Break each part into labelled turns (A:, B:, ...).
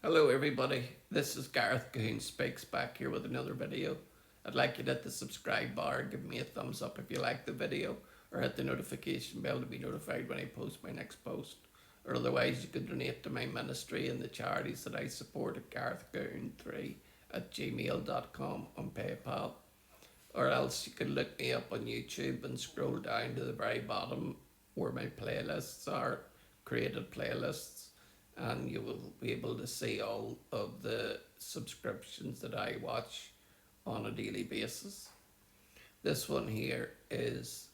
A: Hello everybody, this is Gareth Cahoon Speaks back here with another video. I'd like you to hit the subscribe bar, give me a thumbs up if you like the video, or hit the notification bell to be notified when I post my next post. Or otherwise you can donate to my ministry and the charities that I support at garethcahoon3 at gmail.com on PayPal. Or else you can look me up on YouTube and scroll down to the very bottom where my playlists are, created playlists, and you will be able to see all of the subscriptions that I watch on a daily basis. This one here is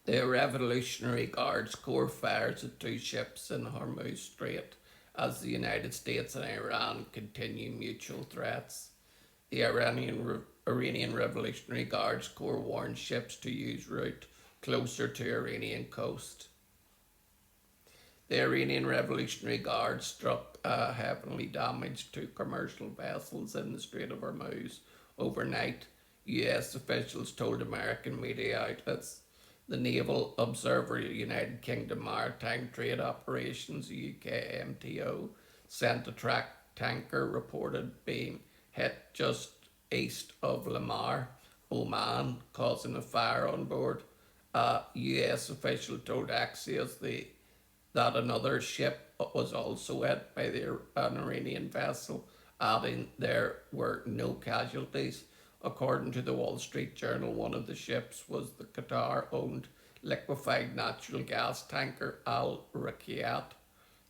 A: the Revolutionary Guards Corps fires at two ships in Hormuz Strait as the United States and Iran continue mutual threats. The Iranian Revolutionary Guards Corps warned ships to use route closer to Iranian coast. The Iranian Revolutionary Guard struck heavily damaged two commercial vessels in the Strait of Hormuz overnight, US officials told American media outlets. The Naval Observer United Kingdom Maritime Trade Operations UKMTO sent a tanker reported being hit just east of Lamar, Oman, causing a fire on board. A US official told Axios that another ship was also hit by an Iranian vessel, adding there were no casualties. According to the Wall Street Journal, one of the ships was the Qatar-owned liquefied natural gas tanker Al Raqiat.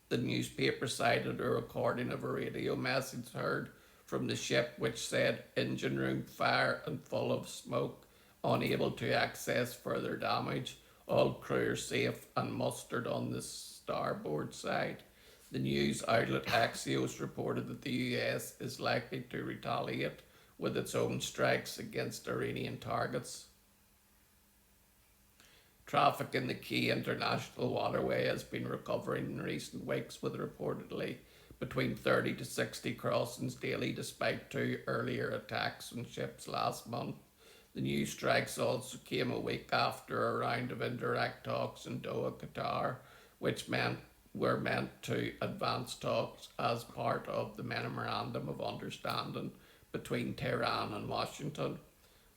A: The newspaper cited a recording of a radio message heard from the ship which said engine room fire and full of smoke, unable to access further damage. All crew are safe and mustered on the starboard side. The news outlet Axios reported that the US is likely to retaliate with its own strikes against Iranian targets. Traffic in the key international waterway has been recovering in recent weeks, with reportedly between 30 to 60 crossings daily, despite two earlier attacks on ships last month. The new strikes also came a week after a round of indirect talks in Doha, Qatar, which were meant to advance talks as part of the Memorandum of Understanding between Tehran and Washington.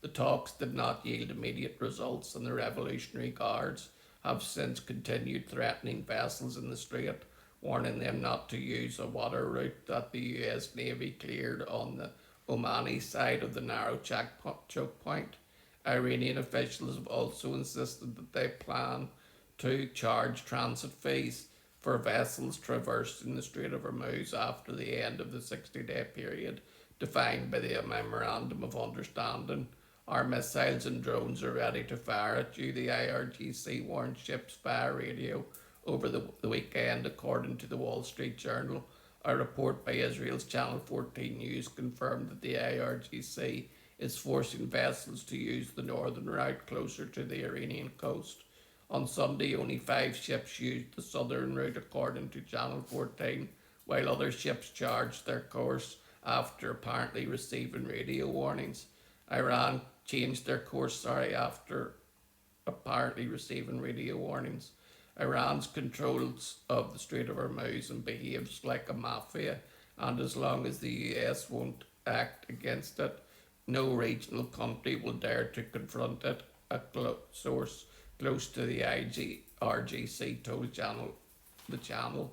A: The talks did not yield immediate results, and the Revolutionary Guards have since continued threatening vessels in the strait, warning them not to use a water route that the US Navy cleared on the Omani side of the narrow choke point. Iranian officials have also insisted that they plan to charge transit fees for vessels traversing the Strait of Hormuz after the end of the 60-day period defined by the Memorandum of Understanding. Our missiles and drones are ready to fire at you, the Irgc warned ships via radio over the weekend, according to the Wall Street Journal. A report by Israel's Channel 14 News confirmed that the Irgc is forcing vessels to use the northern route closer to the Iranian coast. On Sunday, only 5 ships used the southern route, according to Channel 14, while other ships charged their course after apparently receiving radio warnings. Iran changed their course, after apparently receiving radio warnings. Iran's controls of the Strait of Hormuz and behaves like a mafia, and as long as the US won't act against it, no regional country will dare to confront it, a source close to the Irgc told the channel.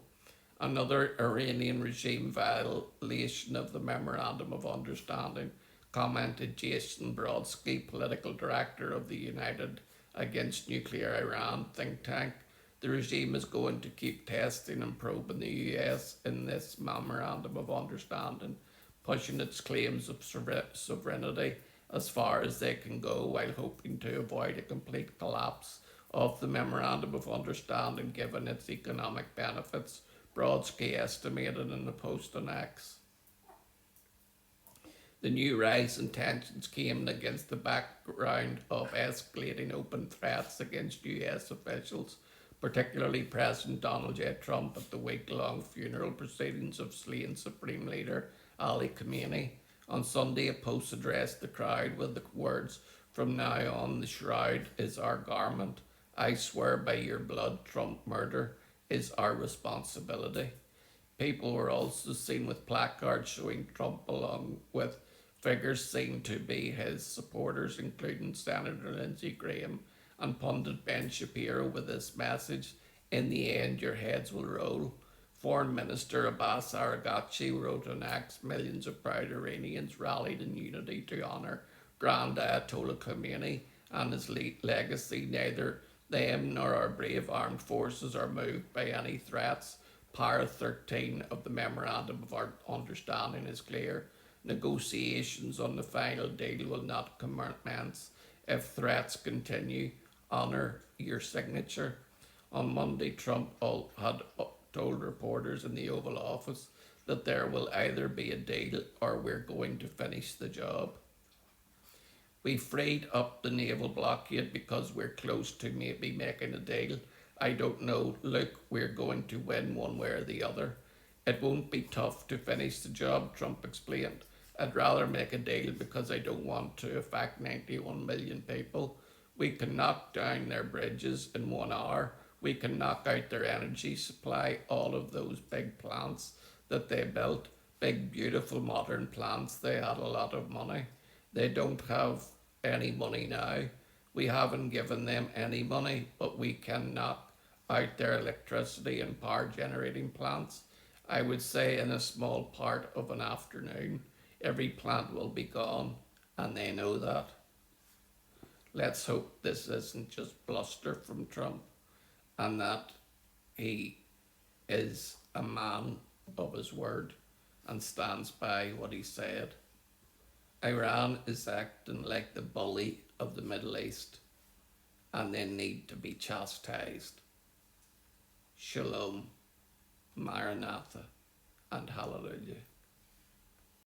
A: Another Iranian regime violation of the Memorandum of Understanding, commented Jason Brodsky, political director of the United Against Nuclear Iran think tank. The regime is going to keep testing and probing the US in this Memorandum of Understanding, pushing its claims of sovereignty as far as they can go, while hoping to avoid a complete collapse of the Memorandum of Understanding given its economic benefits, Brodsky estimated in a post on X. The new rise in tensions came against the background of escalating open threats against US officials, particularly President Donald J. Trump at the week-long funeral proceedings of slain Supreme Leader Ali Khamenei. On Sunday, a post addressed the crowd with the words, "From now on, the shroud is our garment. I swear by your blood, Trump, murder is our responsibility." People were also seen with placards showing Trump, along with figures seen to be his supporters, including Senator Lindsey Graham and pundit Ben Shapiro, with this message: "In the end, your heads will roll." Foreign Minister Abbas Arghachi wrote on X, "Millions of proud Iranians rallied in unity to honour Grand Ayatollah Khomeini and his legacy. Neither them nor our brave armed forces are moved by any threats." Para 13 of the Memorandum of our Understanding is clear: negotiations on the final deal will not commence if threats continue. Honour your signature. On Monday, Trump had told reporters in the Oval Office that there will either be a deal or we're going to finish the job. "We freed up the naval blockade because we're close to maybe making a deal. I don't know. Look, we're going to win one way or the other. It won't be tough to finish the job," Trump explained. "I'd rather make a deal because I don't want to affect 91 million people. We can knock down their bridges in 1 hour. We can knock out their energy supply, all of those big plants that they built, big, beautiful, modern plants. They had a lot of money. They don't have any money now. We haven't given them any money, but we can knock out their electricity and power generating plants. I would say in a small part of an afternoon, every plant will be gone, and they know that." Let's hope this isn't just bluster from Trump, and that he is a man of his word and stands by what he said. Iran is acting like the bully of the Middle East, and they need to be chastised. Shalom, Maranatha, and Hallelujah.